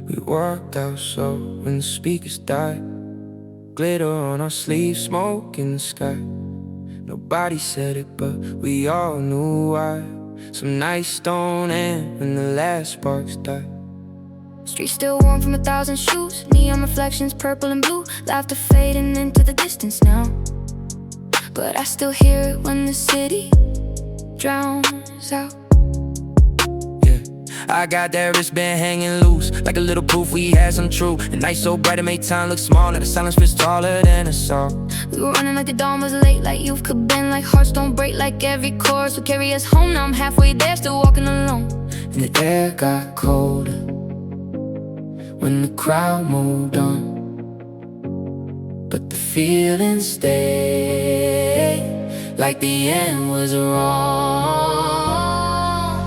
We walked out slow when the speakers died. Glitter on our sleeves, smoke in the sky. Nobody said it, but we all knew why. Some nights don't end when the last sparks die. Streets still warm from 1,000 shoes. Neon reflections, purple and blue. Laughter fading into the distance now. But I still hear it when the city drowns out. I got that wristband hanging loose, like a little proof we had some truth. The night so bright it made time look small, now the silence feels taller than us all. We were running like the dawn was late, like youth could bend, like hearts don't break, like every chorus would carry us home. Now I'm halfway there, still walking alone. And the air got colder when the crowd moved on, but the feeling stayed, like the end was wrong.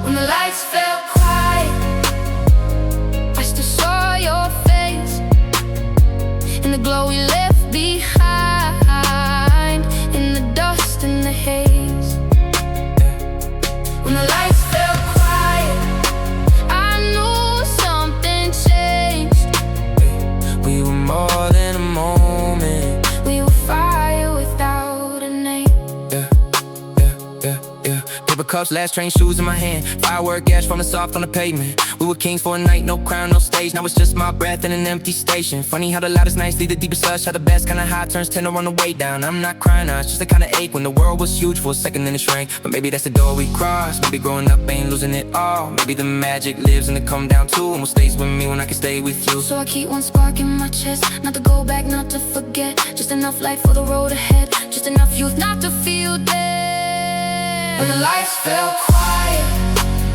When the lights fell quiet, I still saw your face in the glow we left behind, in the dust and the haze. When the lights fell quiet, I knew something changed. We were more than a moment. We were fire without a name. Paper cups, last train shoes in my hand. Firework ash falling soft on the pavement. We were kings for a night, no crown, no stage. Now it's just my breath in an empty station. Funny how the loudest nights lead the deepest hush. How the best kind of high turns tend to run the way down. I'm not crying now, it's just a kind of ache. When the world was huge for a second then it shrank. But maybe that's the door we crossed. Maybe growing up ain't losing it all. Maybe the magic lives in the come down too, and what stays with me when I can stay with you. So I keep one spark in my chest, not to go back, not to forget. Just enough light for the road ahead, just enough youth not to feel dead. When the lights fell quiet,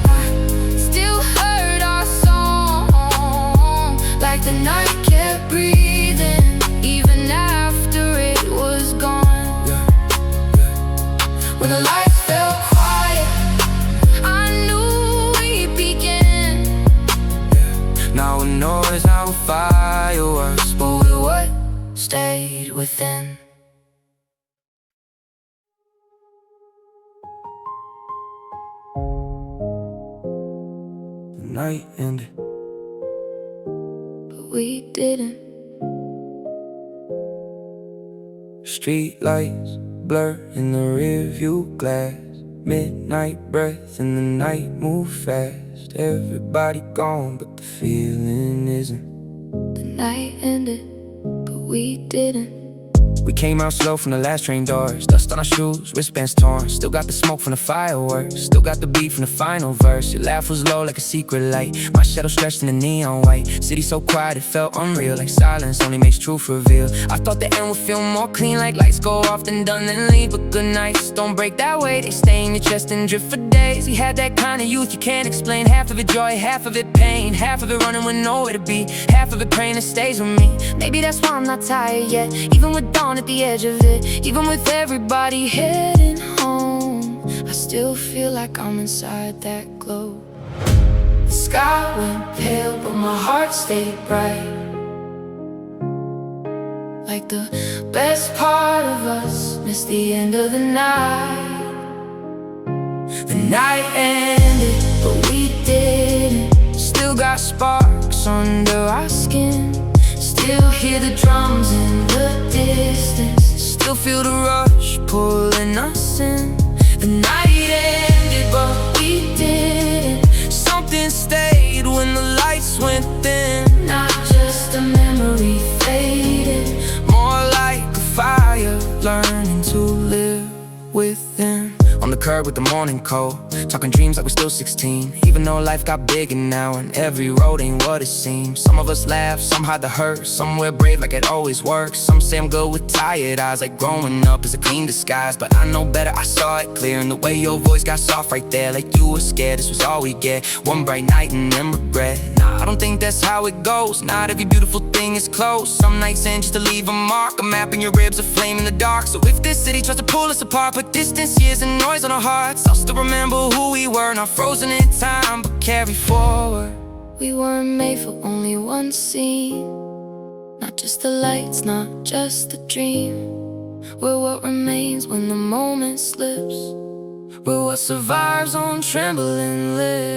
I still heard our song, like the night kept breathing, even after it was gone. When the lights fell quiet, I knew we'd begin. now we know it's our fireworks, But we what stayed within. the night ended. But we didn't. Street lights blur in the rearview glass. Midnight breath in the night move fast. Everybody gone, but the feeling isn't. The night ended, but we didn't. We came out slow from the last train doors. Dust on our shoes, wristbands torn. Still got the smoke from the fireworks. Still got the beat from the final verse. Your laugh was low like a secret light. My shadow stretched in the neon white. City so quiet it felt unreal, like silence only makes truth reveal. I thought the end would feel more clean, like lights go off then done then leave. But good nights don't break that way. They stay in your chest and drift for days. We had that kind of youth you can't explain. Half of it joy, half of it pain. Half of it running with nowhere to be. Half of it praying it stays with me. Maybe that's why I'm not tired yet, even with dawn at the edge of it. Even with everybody heading home, I still feel like I'm inside that glow. The sky went pale, but my heart stayed bright, like the best part of us missed the end of the night. The night ended, But we didn't. still got sparks under our skin. Still hear the drums in the distance. Still feel the rush pulling us in. The night ended, but we didn't. Something stayed when the lights went thin. Not just a memory faded, More like a fire learning to live within. On the curb with the morning cold, talking dreams like we're still 16. Even though life got bigger now and every road ain't what it seems. Some of us laugh, some hide the hurt, some wear brave like it always works. Some say I'm good with tired eyes, like growing up is a clean disguise. But I know better, I saw it clear in the way your voice got soft right there, like you were scared this was all we get. One bright night and then regret. Nah, I don't think that's how it goes. Not every beautiful thing is close. Some nights end just to leave a mark, a map in your ribs, a flame in the dark. So if this city tries to pull us apart, put distance, years and noise on our hearts, I'll still remember who we were, not frozen in time, but carry forward. we weren't made for only one scene. Not just the lights, not just the dream. We're what remains when the moment slips. but what survives on trembling lips.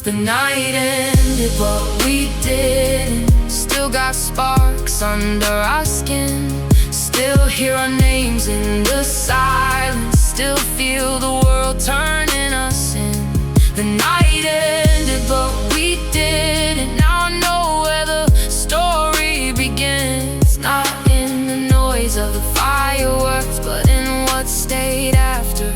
The night ended, but we didn't. Still got sparks under our skin. Still hear our names in the silence. Still feel the world turning us in. The night ended, but we didn't. Now I know where the story begins. Not in the noise of the fireworks, but in what stayed after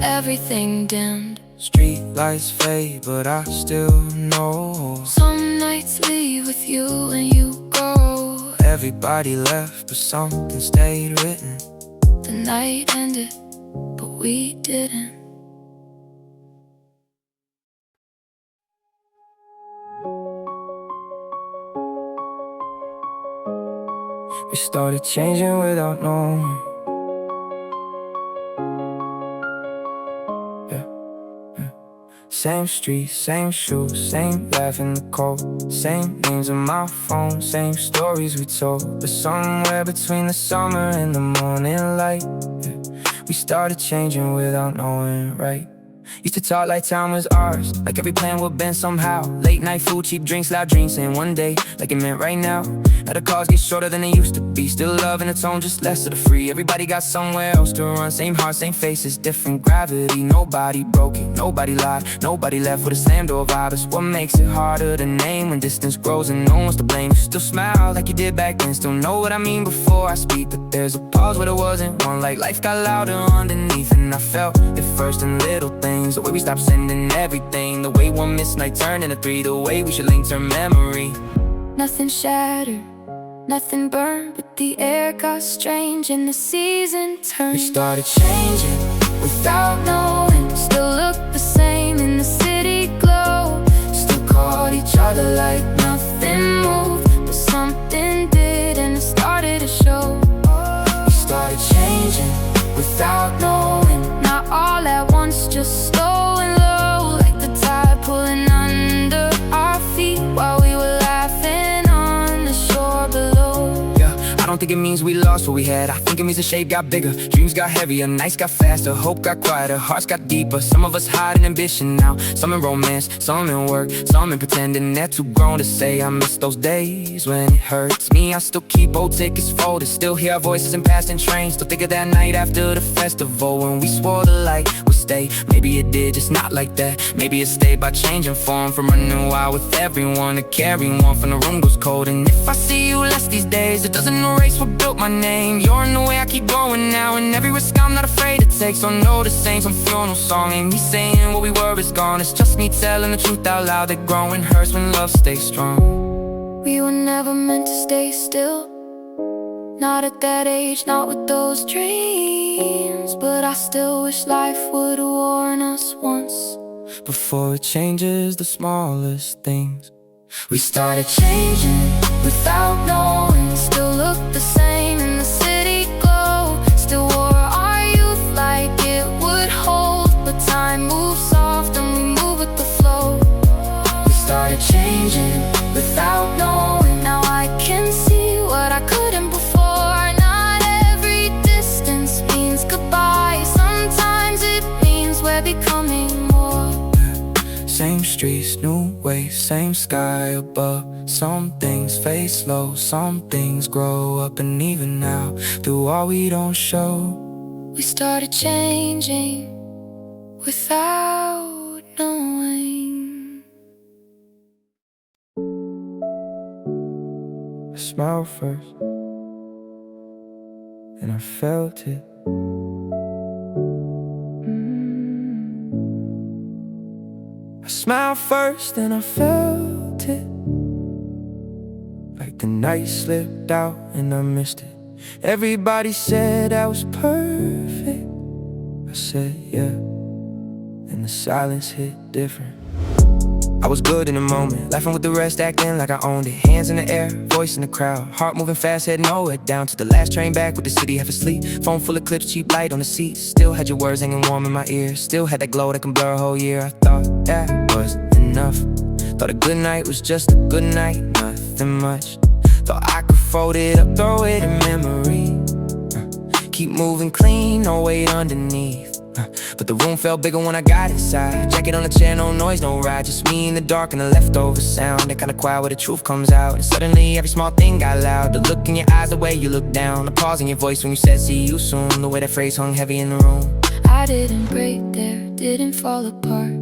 everything dimmed. Street lights fade, but I still know. Some nights leave with you and you go. Everybody left, but something stayed written. The night ended, but we didn't. We started changing without knowing. Same streets, same shoes, same laugh in the cold. Same names on my phone, same stories we told. But somewhere between the summer and the morning light, we started changing without knowing, right? Used to talk like time was ours, like every plan would bend somehow. Late night food, cheap drinks, loud dreams, saying one day, like it meant right now. Now the cars get shorter than they used to be. Still love in the tone, just less of the free. Everybody got somewhere else to run. Same heart, same faces, different gravity. Nobody broke it, nobody lied, nobody left with a slam door vibe. It's what makes it harder to name when distance grows and no one's to blame. You still smile like you did back then. Still know what I mean before I speak. But there's a pause where there wasn't one. Like life got louder underneath, and I felt it first in little things. The way we stopped sending everything. The way one missed night turned into three. The way we should link to memory. Nothing shattered, nothing burned, but the air got strange and the season turned. We started changing without knowing. Still look the same in the city glow. Still called each other like nothing moved, but something did, and it started to show. We started changing without knowing. Not all at once, just slow and low, like the tide pulling under our feet while we were laughing on the shore below. Yeah, I don't think it means we lost what we had. I think it means the shape got bigger, dreams got heavier, nights got faster, hope got quieter, hearts got deeper. Some of us hide in ambition now, some in romance, some in work, some in pretending they're too grown to say. I miss those days when it hurts me. I still keep old tickets folded, still hear our voices in passing trains. Still think of that night after the festival when we swore the light would stay. Maybe it did, just not like that. Maybe it stayed by changing form, from running wild with everyone to carrying one from the room goes cold. And if I see you less these days, it doesn't erase what built my name. You're in the way I keep going now, and every risk I'm not afraid to take. So no, this ain't some funeral song, ain't me saying what we were is gone. It's just me telling the truth out loud, that growing hurts when love stays strong. We were never meant to stay still, not at that age, not with those dreams. But I still wish life would warn us once before it changes the smallest things. We started changing without knowing. Still look the same in the city glow. Still wore our youth like it would hold. But time moves soft and we move with the flow. We started changing without knowing. Now I can see what I couldn't before. Not every distance means goodbye. Sometimes it means we're becoming more. Same streets, new ways, same sky above. Some things fade slow, some things grow up. And even now, through all we don't show, we started changing without knowing. I smiled first, and I felt it. I smiled first and I felt it, like the night slipped out and I missed it. Everybody said I was perfect. I said yeah, and the silence hit different. I was good in the moment, laughing with the rest, acting like I owned it. Hands in the air, voice in the crowd, heart moving fast, head nowhere. Down to the last train back with the city half asleep. Phone full of clips, cheap light on the seat. Still had your words hanging warm in my ears. Still had that glow that can blur a whole year. I thought that was enough. Thought a good night was just a good night, nothing much. Thought I could fold it up, throw it in memory. keep moving clean, no weight underneath. But the room felt bigger when I got inside. Jacket on the chair, no noise, no ride. Just me in the dark and the leftover sound. That kinda quiet where the truth comes out. And suddenly every small thing got loud. The look in your eyes, the way you look down. The pause in your voice when you said see you soon. The way that phrase hung heavy in the room. I didn't break there, didn't fall apart.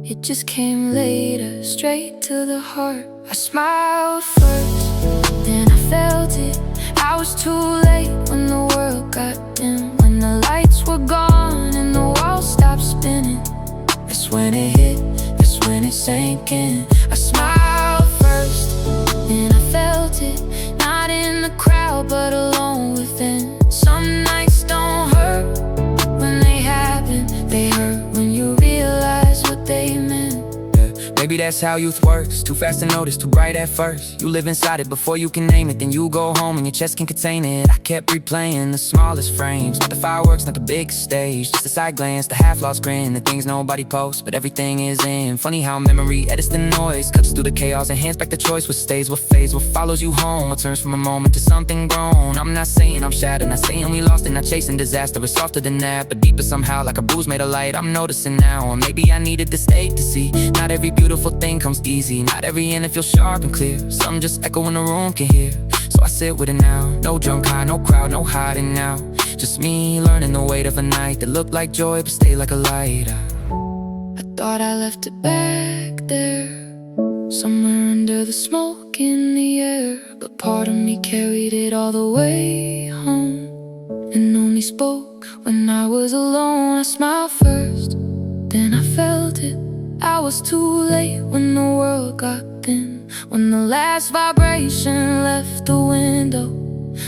It just came later, straight to the heart. I smiled first, then I felt it. I was too late when the world got dim. When the lights were gone and the world stopped spinning. That's when it hit, that's when it sank in. I smiled first, then I felt it. Not in the crowd, but alone within. Some nights don't hurt when they happen. They hurt when you realize what they meant. Maybe that's how youth works. Too fast to notice, too bright at first. You live inside it before you can name it. Then you go home and your chest can contain it. I kept replaying the smallest frames. Not the fireworks, not the big stage. Just a side glance, the half-lost grin. The things nobody posts, but everything is in. Funny how memory edits the noise, cuts through the chaos and hands back the choice. What stays, what fades, what follows you home. What turns from a moment to something grown. I'm not saying I'm shattered, not saying we lost and not chasing disaster. It's softer than that, but deeper somehow, like a bruise made of light. I'm noticing now, or maybe I needed this ache to see. Not every beautiful thing comes easy. Not every end feels sharp and clear. Some just echo in the room can hear. So I sit with it now. No drunk high, no crowd, no hiding now. Just me learning the weight of a night that looked like joy but stayed like a light. I thought I left it back there, somewhere under the smoke in the air. But part of me carried it all the way home, and only spoke when I was alone. I smiled first, then I felt it. I was too late when the world got thin. When the last vibration left the window,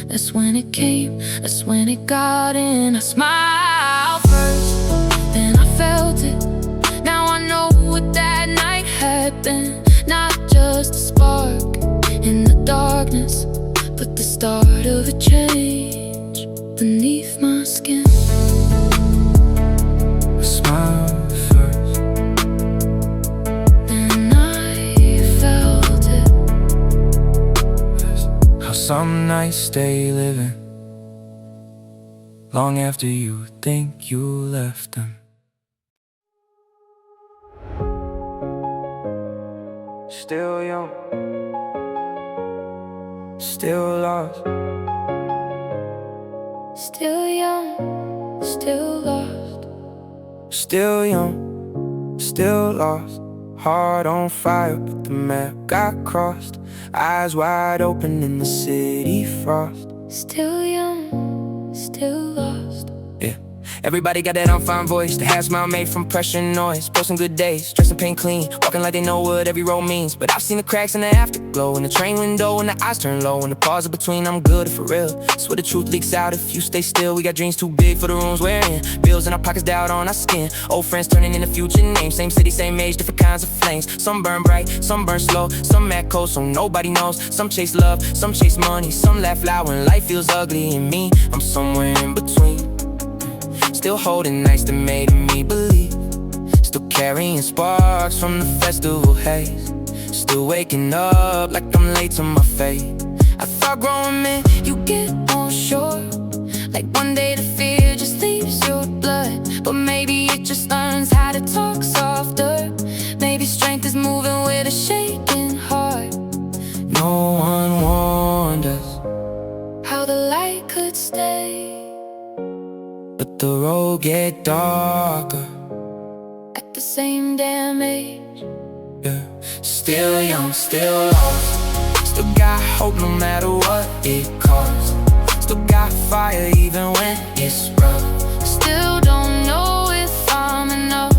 that's when it came, that's when it got in. I smiled first, then I felt it. Now I know what that night had been. Not just a spark in the darkness, but the start of a change beneath my skin. I smile some nights stay living long after you think you left them. Still young, still lost. Still young, still lost. Still young, still lost. Heart on fire, but the map got crossed. Eyes wide open in the city frost. Still young, still lost. Yeah, everybody got that unfound voice. The half smile made from pressure and noise. Posting good days, dressing paint clean, walking like they know what every road means. But I've seen the cracks in the afterglow, in the train window when the eyes turn low, and the pause in between. I'm good for real. It's where the truth leaks out if you stay still. We got dreams too big for the rooms we're in. Bills in our pockets, doubt on our skin. Old friends turning into future names. Same city, same age, different kinds of flames. Some burn bright, some burn slow. Some at cold, so nobody knows. Some chase love, some chase money. Some laugh loud when life feels ugly. And me, I'm somewhere in between. Still holding nights that made me believe. Still carrying sparks from the festival haze. Still waking up like I'm late to my fate. I thought growing man, you get on shore. Like one day the fear just leaves your blood. But maybe it just learns how to talk softer. Maybe strength is moving with a shaking heart. No one warned us how the light could stay, but the road get darker at the same damn age. Yeah. Still young, still lost. Still got hope no matter what it costs. Still got fire even when it's rough. Still don't know if I'm enough.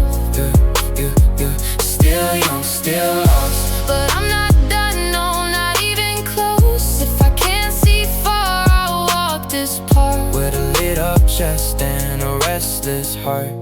Yeah. Still young, still lost. But I'm not done, no, not even close. If I can't see far, I'll walk this part with a lit up chest and a restless heart.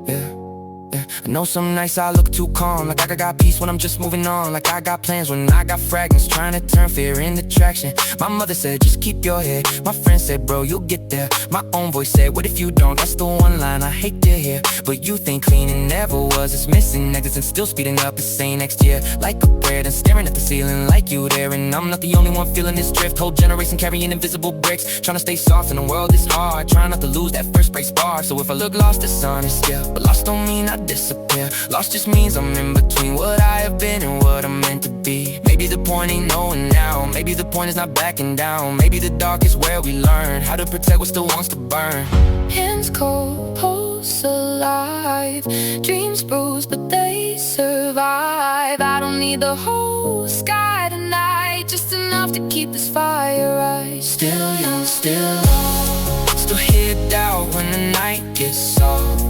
Yeah. I know some nights I look too calm, like I got peace when I'm just moving on, like I got plans when I got fragments, trying to turn fear into traction. My mother said, just keep your head. My friend said, bro, you'll get there. My own voice said, what if you don't? That's the one line I hate to hear. But you think cleaning never was. It's missing exits and still speeding up. It's saying next year, like a prayer, then staring at the ceiling like you there. And I'm not the only one feeling this drift. Whole generation carrying invisible bricks, trying to stay soft in the world is hard, trying not to lose that first break spark. So if I look lost, it's honest, yeah, but lost don't mean I disappear. Lost just means I'm in between what I have been and what I'm meant to be. Maybe the point ain't knowing now, maybe the point is not backing down. Maybe the dark is where we learn how to protect what still wants to burn. Hands cold, pulse alive, dreams bruised but they survive. I don't need the whole sky tonight, just enough to keep this fire right. Still young, still lost, still hid out when the night gets soft.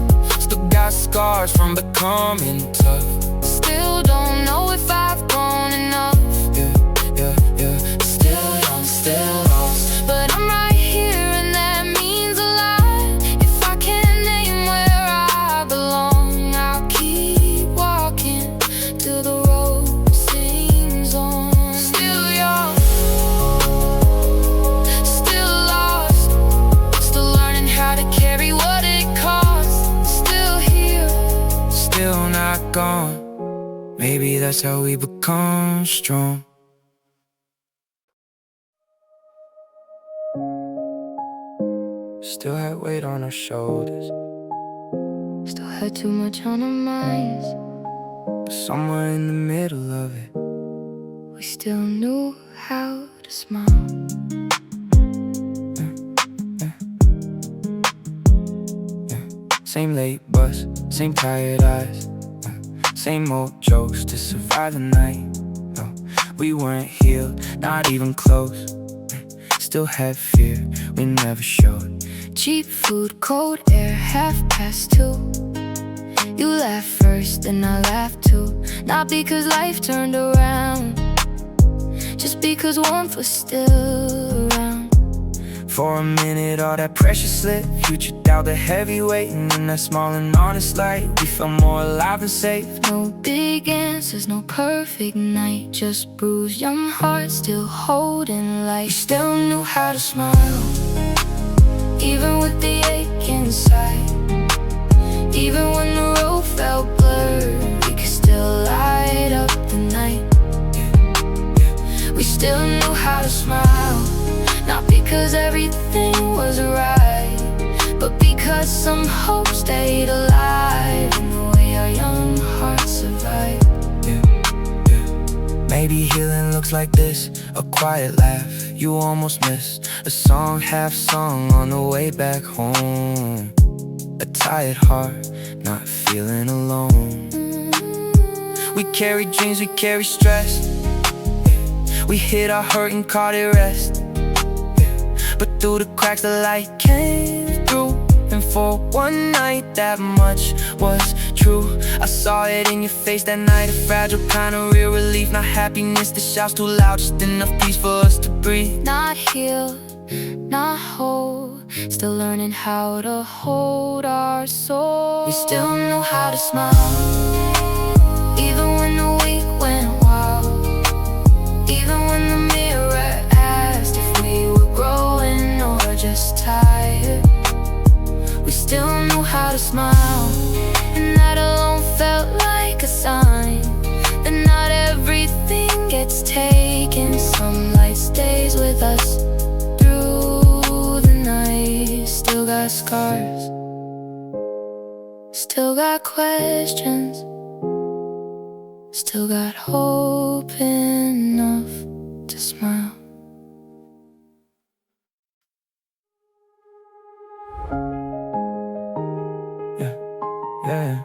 Still got scars from becoming tough. Still don't know if I've grown enough. Still young, still lost, but I'm right here and that means a lot. If I can't name where I belong, I'll keep walking till the road sings on. Still young, still lost, still learning how to carry what it costs. Still here, still not gone. Maybe that's how we become strong. Still had weight on our shoulders, still had too much on our minds, but somewhere in the middle of it, we still knew how to smile. Same late bus, same tired eyes, same old jokes to survive the night. We weren't healed, not even close. Still had fear, we never showed. Cheap food, cold air, 2:30. You laughed first, then I laughed too. Not because life turned around, just because warmth was still around. For a minute all that pressure slipped, future doubt the heavy weight, and in that small and honest light, we felt more alive and safe. No big answers, no perfect night, just bruised young hearts still holding light. We still knew how to smile, even with the ache inside. Even when the road felt blurred, we could still light up the night. We still knew how to smile, not because everything was right, but because some hope stayed alive in the way our young hearts survived. Maybe healing looks like this, a quiet laugh you almost missed, a song half sung on the way back home, a tired heart not feeling alone. We carry dreams, we carry stress, we hid our hurt and caught it rest. But through the cracks the light came through, and for one night that much was true. I saw it in your face that night, a fragile kind of real relief. Not happiness that shouts too loud, just enough peace for us to breathe. Not healed, not whole, still learning how to hold our soul. We still knew how to smile, even when the week went wild. Even when the mirror asked if we were growing or just tired, we still knew how to smile. And that alone felt like a sign that not everything gets taken. Some light stays with us through the night. Still got scars, still got questions, still got hope enough to smile. Yeah.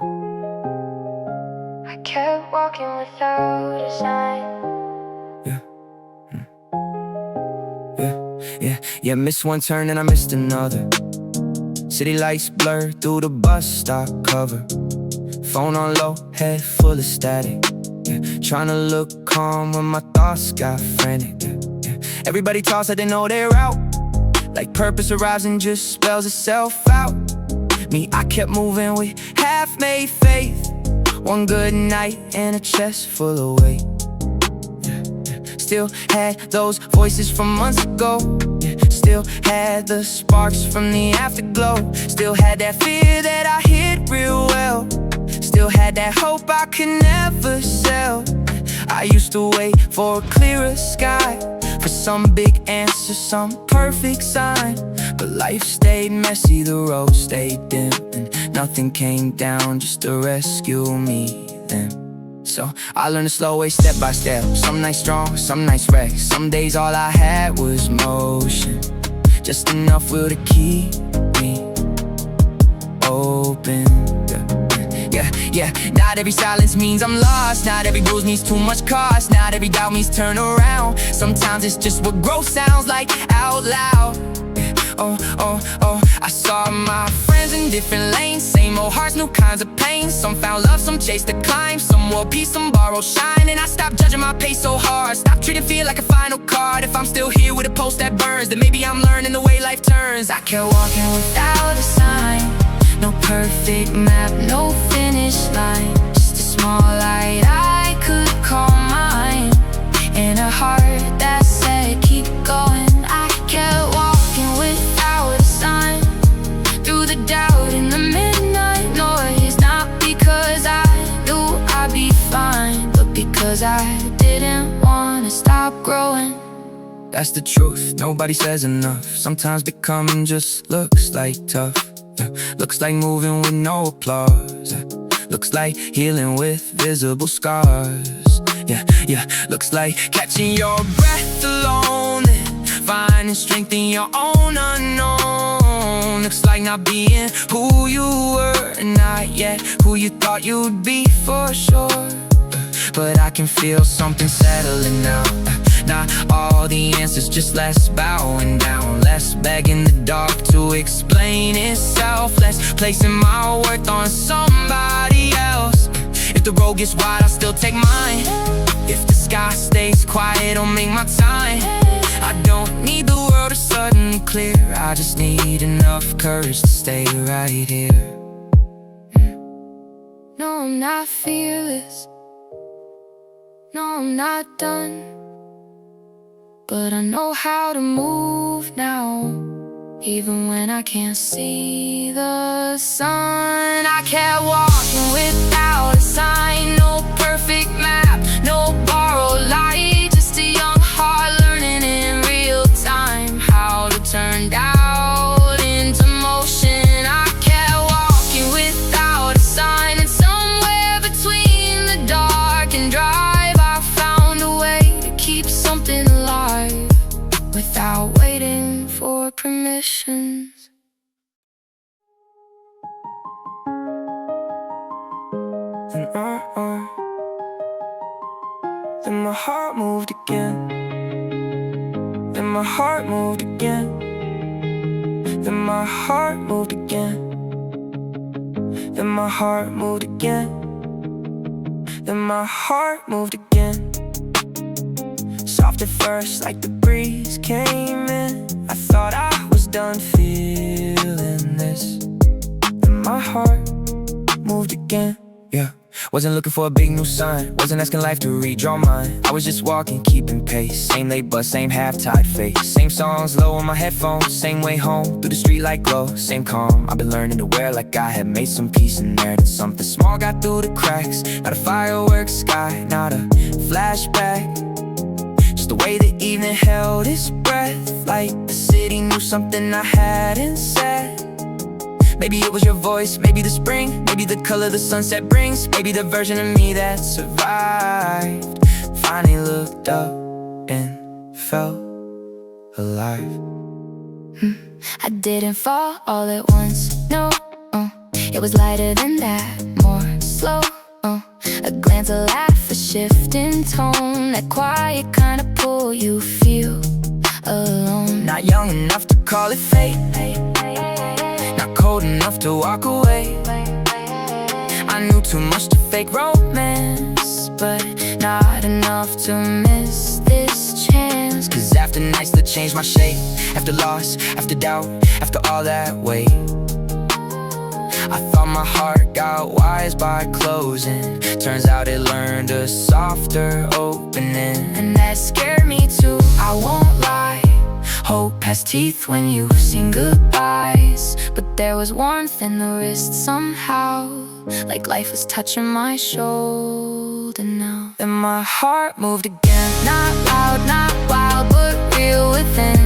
I kept walking without a sign. Yeah, missed one turn and I missed another. City lights blur through the bus stop cover. Phone on low, head full of static. Trying to look calm when my thoughts got frantic. Everybody talks like they know they're out, like purpose arrives and just spells itself out. Me, I kept moving with half-made faith. One good night and a chest full of weight. Still had those voices from months ago. Still had the sparks from the afterglow. Still had that fear that I hid real well. Still had that hope I could never sell. I used to wait for a clearer sky, for some big answer, some perfect sign. But life stayed messy, the road stayed dim, and nothing came down just to rescue me then. So I learned the slow way, step by step. Some nights strong, some nights wrecked. Some days all I had was motion, just enough will to keep me open. Yeah, not every silence means I'm lost. Not every bruise means too much cost. Not every doubt means turn around. Sometimes it's just what growth sounds like out loud. Oh, I saw my friends in different lanes. Same old hearts, new kinds of pain. Some found love, some chased the climb. Some wore peace, some borrowed shine. And I stopped judging my pace so hard. Stopped treating fear like a final card. If I'm still here with a pulse that burns, then maybe I'm learning the way life turns. I kept walking without a sign. No perfect map, no finish line. Just a small light I could call mine, and a heart that said keep going. I kept walking without a sign, through the doubt in the midnight noise. Not because I knew I'd be fine, but because I didn't want to stop growing. That's the truth, nobody says enough. Sometimes becoming just looks like tough. Looks like moving with no applause. Looks like healing with visible scars. Yeah, looks like catching your breath alone and finding strength in your own unknown. Looks like not being who you were, and not yet who you thought you'd be for sure. But I can feel something settling now. Not all the answers, just less bowing down. Less begging the dark to explain itself. Less placing my worth on somebody else. If the road gets wide, I'll still take mine. If the sky stays quiet, I'll make my time. I don't need the world to suddenly clear. I just need enough courage to stay right here. No, I'm not fearless. No, I'm not done. But I know how to move now, even when I can't see the sun. I kept walking without a sign. No perfect map, no borrowed light. Just a young heart learning in real time how to turn doubt into motion. I kept walking without a sign, and somewhere between the dark and drive, I found a way to keep something alive without waiting for permissions. Then my heart moved again. Then my heart moved again. Then my heart moved again. Then my heart moved again. Then my heart moved again. Soft at first, like the breeze came in. I thought I was done feeling this. Then my heart moved again. Yeah, wasn't looking for a big new sign. Wasn't asking life to redraw mine. I was just walking, keeping pace. Same late bus, same half-tide face. Same songs low on my headphones. Same way home, through the street light glow. Same calm, I've been learning to wear like I had made some peace in there. Then something small got through the cracks. Not a fireworks sky, not a flashback. Just the way the evening held its breath, like the city knew something I hadn't said. Maybe it was your voice, maybe the spring, maybe the color the sunset brings, maybe the version of me that survived finally looked up and felt alive. I didn't fall all at once, no. It was lighter than that, more slow. A glance, a laugh, a shift in tone. That quiet kind of pull you feel alone. Not young enough to call it fate, not cold enough to walk away. I knew too much to fake romance, but not enough to miss this chance. Cause after nights that changed my shape, after loss, after doubt, after all that weight, my heart got wise by closing. Turns out it learned a softer opening. And that scared me too, I won't lie. Hope has teeth when you've seen goodbyes. But there was warmth in the wrist somehow, like life was touching my shoulder now. Then my heart moved again. Not loud, not wild, but real within.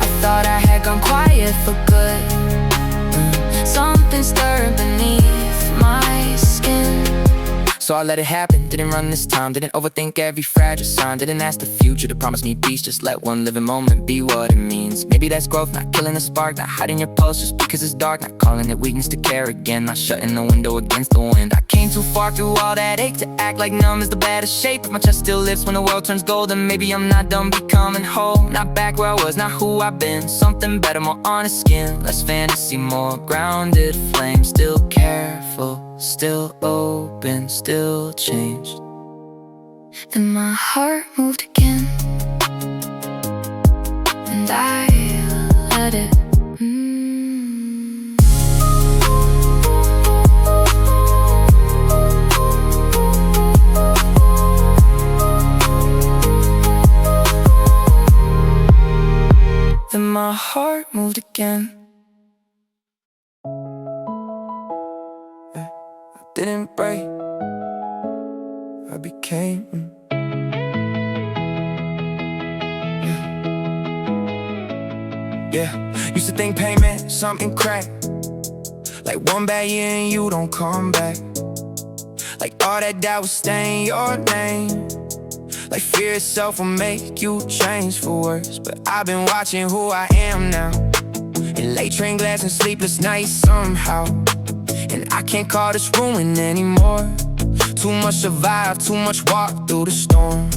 I thought I had gone quiet for good. Something stirred beneath my skin. So I let it happen, didn't run this time. Didn't overthink every fragile sign. Didn't ask the future to promise me peace. Just let one living moment be what it means. Maybe that's growth, not killing the spark. Not hiding your pulse just because it's dark. Not calling it weakness to care again. Not shutting the window against the wind. I came too far through all that ache to act like numb is the baddest shape. If my chest still lifts when the world turns gold, then maybe I'm not done becoming whole. Not back where I was, not who I've been. Something better, more honest skin. Less fantasy, more grounded flame. Still careful, still open, still changed. Then my heart moved again, and I let it. Then my heart moved again. I didn't break, I became. Yeah, used to think pain meant something cracked, like one bad year and you don't come back. Like all that doubt will stain your name. Like fear itself will make you change for worse. But I've been watching who I am now, in late train glass and sleepless nights somehow. And I can't call this ruin anymore. Too much survive, too much walk through the storm.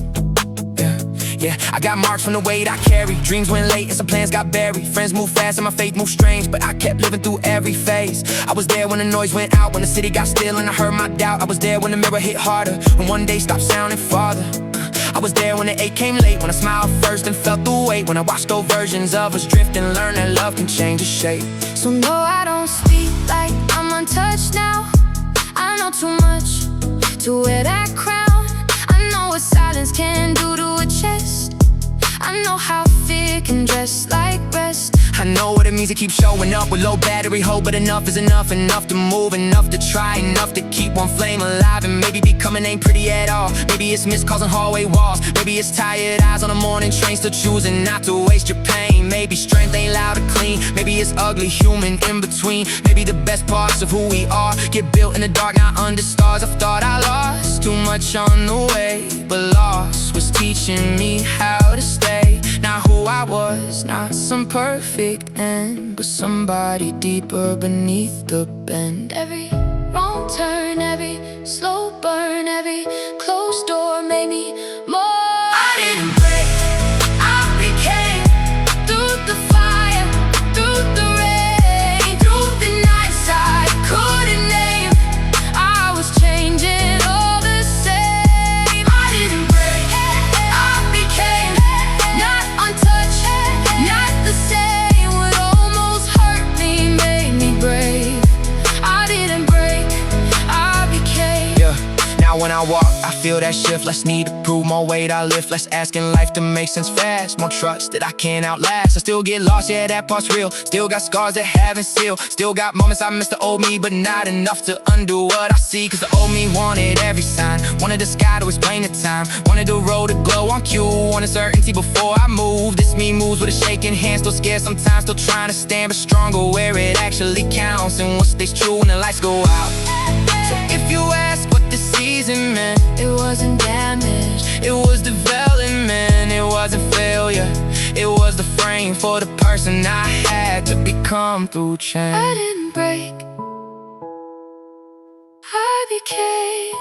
Yeah, I got marks from the weight I carry. Dreams went late and some plans got buried. Friends move fast and my faith moved strange, but I kept living through every phase. I was there when the noise went out, when the city got still and I heard my doubt. I was there when the mirror hit harder, when one day stopped sounding farther. I was there when the ache came late, when I smiled first and felt the weight. When I watched old versions of us drift and learned that love can change its shape. So no, I don't speak like I'm untouched now. I know too much to wear that crown. I know what silence can do to a chest. I know how fear can dress like rest. I know what it means to keep showing up with low battery hope, but enough is enough. Enough to move, enough to try, enough to keep one flame alive. And maybe becoming ain't pretty at all. Maybe it's missed calls on hallway walls. Maybe it's tired eyes on a morning train, still choosing not to waste your pain. Maybe strength ain't loud or clean. Maybe it's ugly, human, in between. Maybe the best parts of who we are get built in the dark, not under stars. I thought I lost too much on the way, but loss was teaching me how to stay. Not who I was, not some perfect end, but somebody deeper beneath the bend. Every wrong turn, every slow burn, every closed door made me more. I didn't break, I became. Through the fire, through the rain, through the nights I couldn't name, I was changing all the same. I didn't break, I became not untouched, not the same. What almost hurt me made me brave. I didn't break, I became. yeah. Now when I walk, I feel that shift. Less need to prove, more weight I lift. Less asking life to make sense fast. More trust that I can't outlast. I still get lost, yeah, that part's real. Still got scars that haven't sealed. Still got moments I miss the old me, but not enough to undo what I see. Cause the old me wanted every sign, wanted the sky to explain the time, wanted the road to glow on cue, wanted certainty before I move. This me moves with a shaking hand, still scared sometimes, still trying to stand, but stronger where it actually counts. And what stays true when the lights go out. So if you ask what this season meant, It wasn't damage, it was development, it wasn't failure. It was the frame for the person I had to become through I change. didn't break, I became.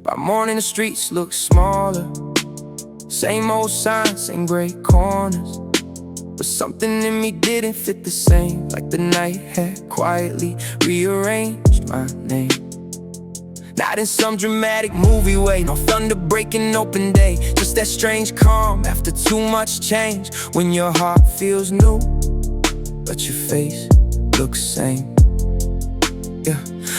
By morning the streets look smaller, same old signs, same gray corners. but something in me didn't fit the same. Like the night had quietly rearranged my name. Not in some dramatic movie way, no thunder breaking open day, just that strange calm after too much change. When your heart feels new, but your face looks same. Yeah,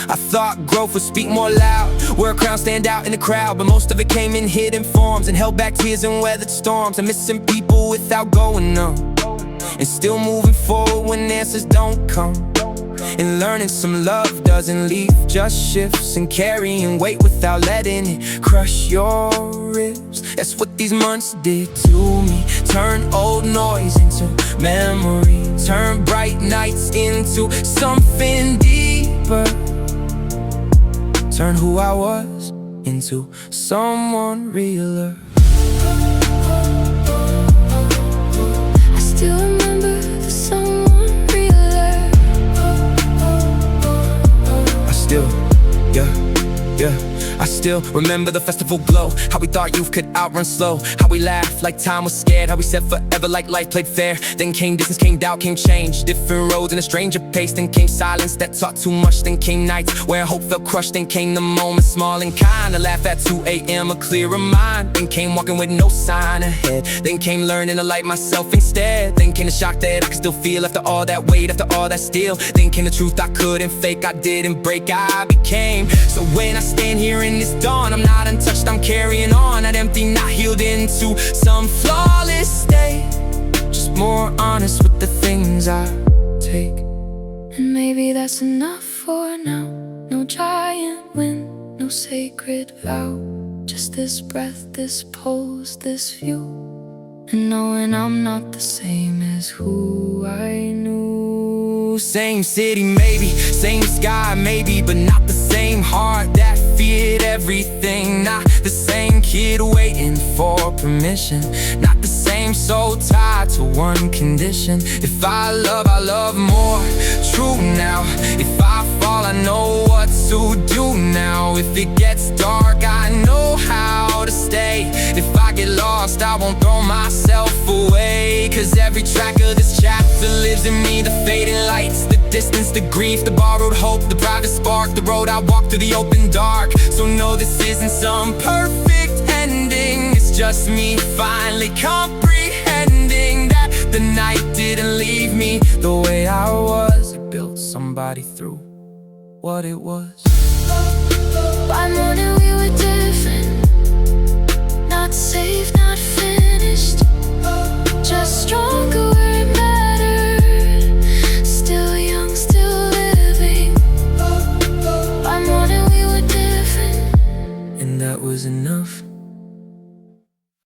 I thought growth would speak more loud, wear a crown, stand out in the crowd, but most of it came in hidden forms and held back tears and weathered storms, and missing people without going numb, and still moving forward when answers don't come, and learning some love doesn't leave, just shifts, and carrying weight without letting it crush your ribs. That's what these months did to me. Turn old noise into memory, turn bright nights into something deeper, turn who I was into someone realer. I still remember the someone realer. I still remember the festival glow, how we thought youth could outrun slow, how we laughed like time was scared, how we said forever like life played fair. Then came distance, came doubt, came change, different roads and a stranger pace. Then came silence that taught too much, then came nights where hope felt crushed. Then came the moments small and kind, a laugh at 2 a.m., a clearer mind. Then came walking with no sign ahead, then came learning to light myself instead. Then came the shock that I could still feel after all that weight, after all that steel. Then came the truth I couldn't fake, I didn't break, I became. So when I stand here in this dawn, I'm not untouched, I'm carrying on. Not empty, not healed into some flawless state, just more honest with the things I take. And maybe that's enough for now. No giant wind, no sacred vow, just this breath, this pose, this view, and knowing I'm not the same as who I knew. Same city maybe, same sky maybe, but not the same heart that feared everything. Not the same kid waiting for permission, not the same soul tied to one condition. If I love more, true now. If I fall, I know what to do now. If it gets dark, I know how to stay. If I get lost, I won't throw myself away, 'cause every track of this chapter lives in me. The fading lights, the distance, the grief, the borrowed hope, the private spark, the road I walk through the open dark. So no, this isn't some perfect ending, it's just me finally comprehending that the night didn't leave me the way I was. It built somebody through what it was.